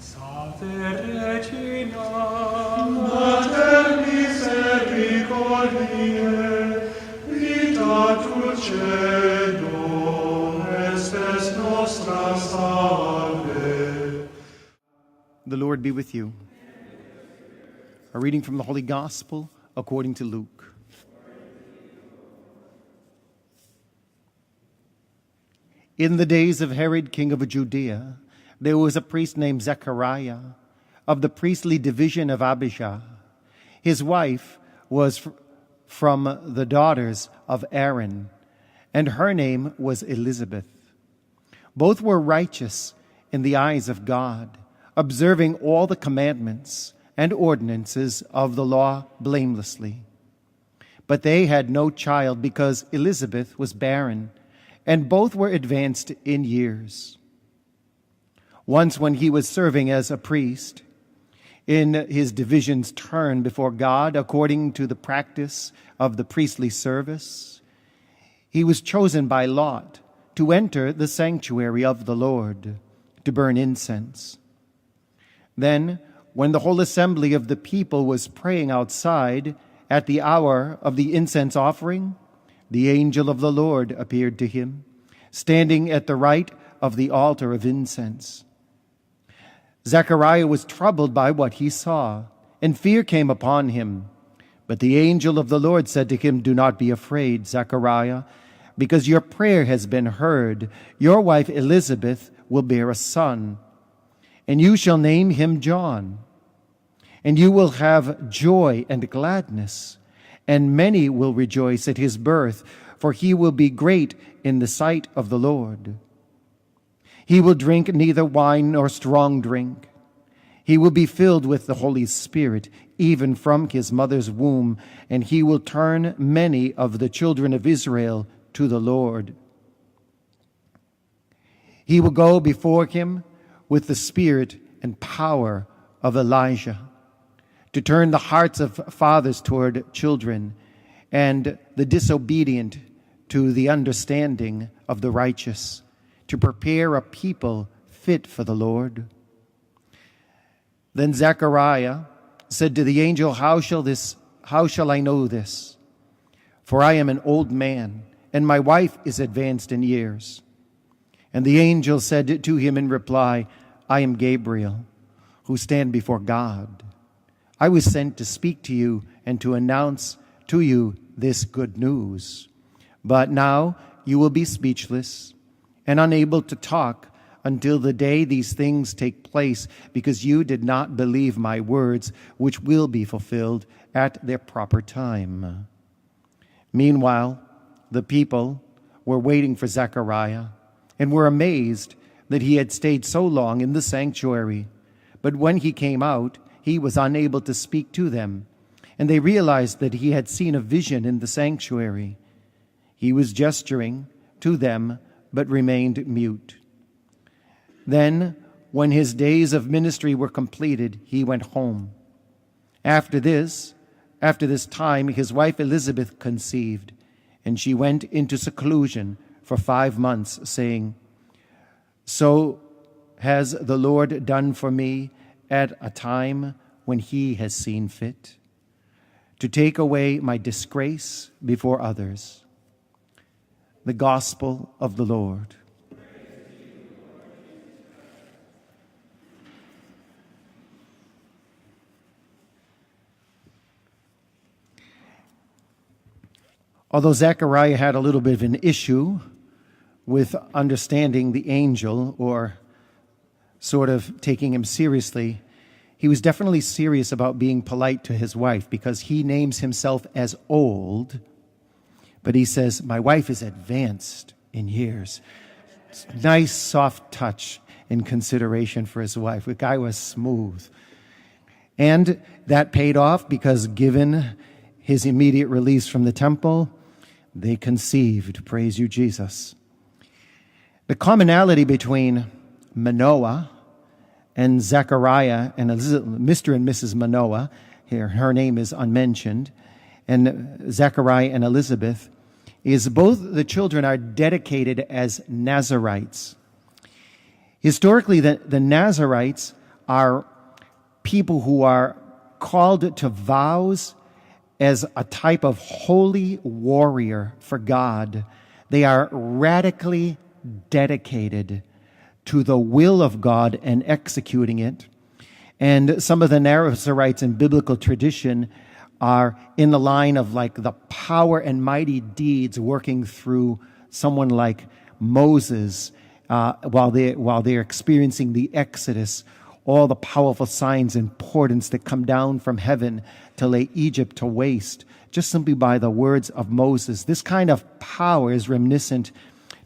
Salve Regina, Mater misericordiae, vita dulcedo, estes nostra salve. The Lord be with you. A reading from the Holy Gospel according to Luke. In the days of Herod, king of Judea, there was a priest named Zechariah of the priestly division of Abijah. His wife was from the daughters of Aaron, and her name was Elizabeth. Both were righteous in the eyes of God, observing all the commandments and ordinances of the law blamelessly. But they had no child because Elizabeth was barren, and both were advanced in years. Once when he was serving as a priest, in his division's turn before God, according to the practice of the priestly service, he was chosen by lot to enter the sanctuary of the Lord to burn incense. Then, when the whole assembly of the people was praying outside at the hour of the incense offering, the angel of the Lord appeared to him, standing at the right of the altar of incense. Zechariah was troubled by what he saw, and fear came upon him. But the angel of the Lord said to him, "Do not be afraid, Zechariah, because your prayer has been heard. Your wife Elizabeth will bear a son, and you shall name him John. And you will have joy and gladness, and many will rejoice at his birth, for he will be great in the sight of the Lord. He will drink neither wine nor strong drink. He will be filled with the Holy Spirit, even from his mother's womb, and he will turn many of the children of Israel to the Lord. He will go before him with the spirit and power of Elijah, to turn the hearts of fathers toward children, and the disobedient to the understanding of the righteous, to prepare a people fit for the Lord." Then Zechariah said to the angel, How shall I know this? For I am an old man, and my wife is advanced in years. And the angel said to him in reply, I am Gabriel, who stand before God. I was sent to speak to you and to announce to you this good news. But now you will be speechless and unable to talk until the day these things take place, because you did not believe my words, which will be fulfilled at their proper time. Meanwhile, the people were waiting for Zechariah and were amazed that he had stayed so long in the sanctuary. But when he came out, he was unable to speak to them, and they realized that he had seen a vision in the sanctuary. He was gesturing to them, but remained mute. Then, when his days of ministry were completed, he went home. After this time, his wife Elizabeth conceived, and she went into seclusion for 5 months, saying, So has the Lord done for me at a time when he has seen fit, to take away my disgrace before others. The Gospel of the Lord. Although Zechariah had a little bit of an issue with understanding the angel, or sort of taking him seriously, he was definitely serious about being polite to his wife, because he names himself as old, but he says, my wife is advanced in years. Nice, soft touch in consideration for his wife. The guy was smooth. And that paid off, because given his immediate release from the temple, they conceived. Praise you, Jesus. The commonality between Manoah and Zechariah and Mr. and Mrs. Manoah, here her name is unmentioned, and Zechariah and Elizabeth, is both the children are dedicated as Nazarites. Historically, the Nazarites are people who are called to vows as a type of holy warrior for God. They are radically dedicated to the will of God and executing it. And some of the Nazarites in biblical tradition are in the line of like the power and mighty deeds working through someone like Moses while they're experiencing the Exodus, all the powerful signs and portents that come down from heaven to lay Egypt to waste, just simply by the words of Moses. This kind of power is reminiscent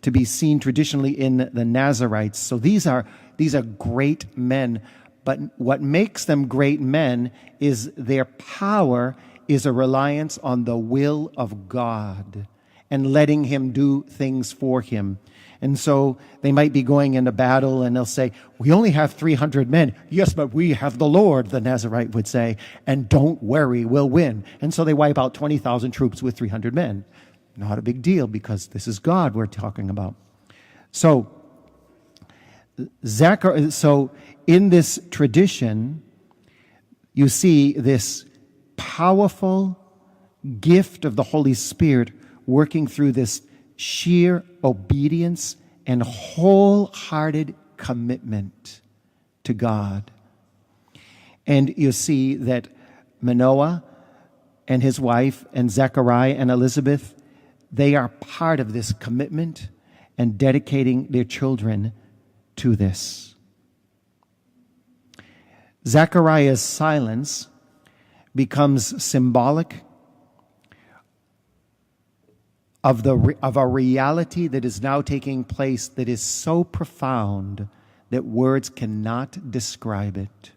to be seen traditionally in the Nazarites. So these are great men. But what makes them great men is their power is a reliance on the will of God and letting him do things for him. And so they might be going into battle and they'll say, we only have 300 men. Yes, but we have the Lord, the Nazarite would say, and don't worry, we'll win. And so they wipe out 20,000 troops with 300 men. Not a big deal because this is God we're talking about. So in this tradition, you see this powerful gift of the Holy Spirit working through this sheer obedience and wholehearted commitment to God. And you see that Manoah and his wife and Zechariah and Elizabeth, they are part of this commitment and dedicating their children to this. Zechariah's silence becomes symbolic of a reality that is now taking place that is so profound that words cannot describe it.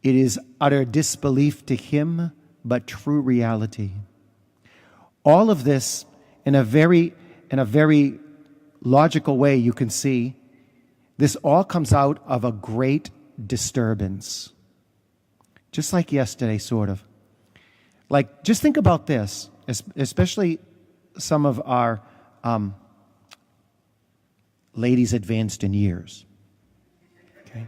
It is utter disbelief to him, but true reality. All of this in a very logical way, you can see this all comes out of a great disturbance. Just like yesterday, sort of. Like, just think about this, especially some of our ladies advanced in years. Okay?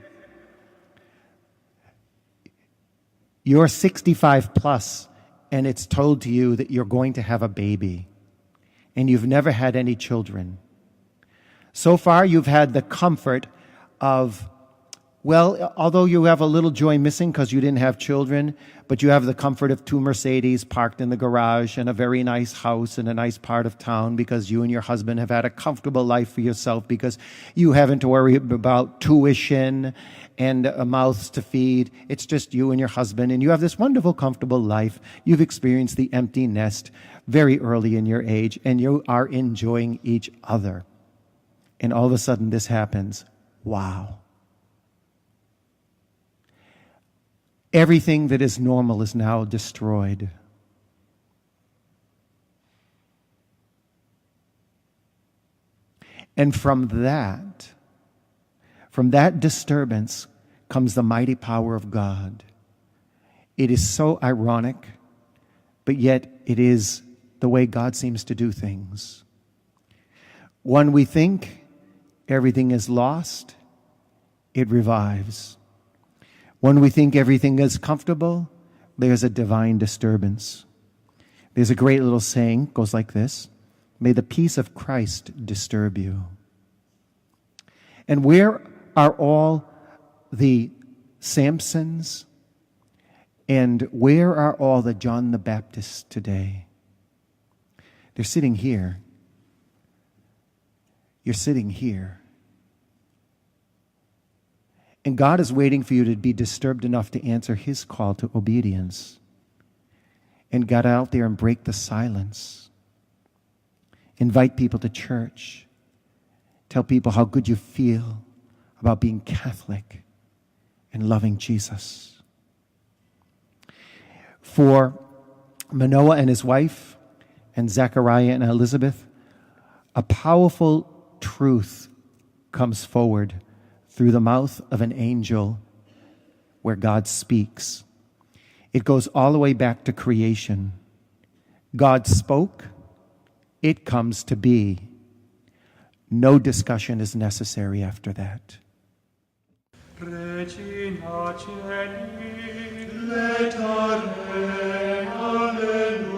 You're 65 plus, and it's told to you that you're going to have a baby, and you've never had any children. So far, you've had the comfort of, well, although you have a little joy missing because you didn't have children, but you have the comfort of 2 Mercedes parked in the garage and a very nice house in a nice part of town because you and your husband have had a comfortable life for yourself because you haven't to worry about tuition and mouths to feed. It's just you and your husband, and you have this wonderful, comfortable life. You've experienced the empty nest very early in your age, and you are enjoying each other. And all of a sudden this happens. Wow. Everything that is normal is now destroyed. And from that disturbance comes the mighty power of God. It is so ironic, but yet it is the way God seems to do things. When we think everything is lost, it revives. When we think everything is comfortable, there's a divine disturbance. There's a great little saying, goes like this: may the peace of Christ disturb you. And where are all the Samsons? And where are all the John the Baptists today? They're sitting here. You're sitting here. And God is waiting for you to be disturbed enough to answer his call to obedience. And get out there and break the silence. Invite people to church. Tell people how good you feel about being Catholic and loving Jesus. For Manoah and his wife, and Zechariah and Elizabeth, a powerful truth comes forward through the mouth of an angel where God speaks. It goes all the way back to creation. God spoke, it comes to be. No discussion is necessary after that. Regina Celi, Letare, Alleluia.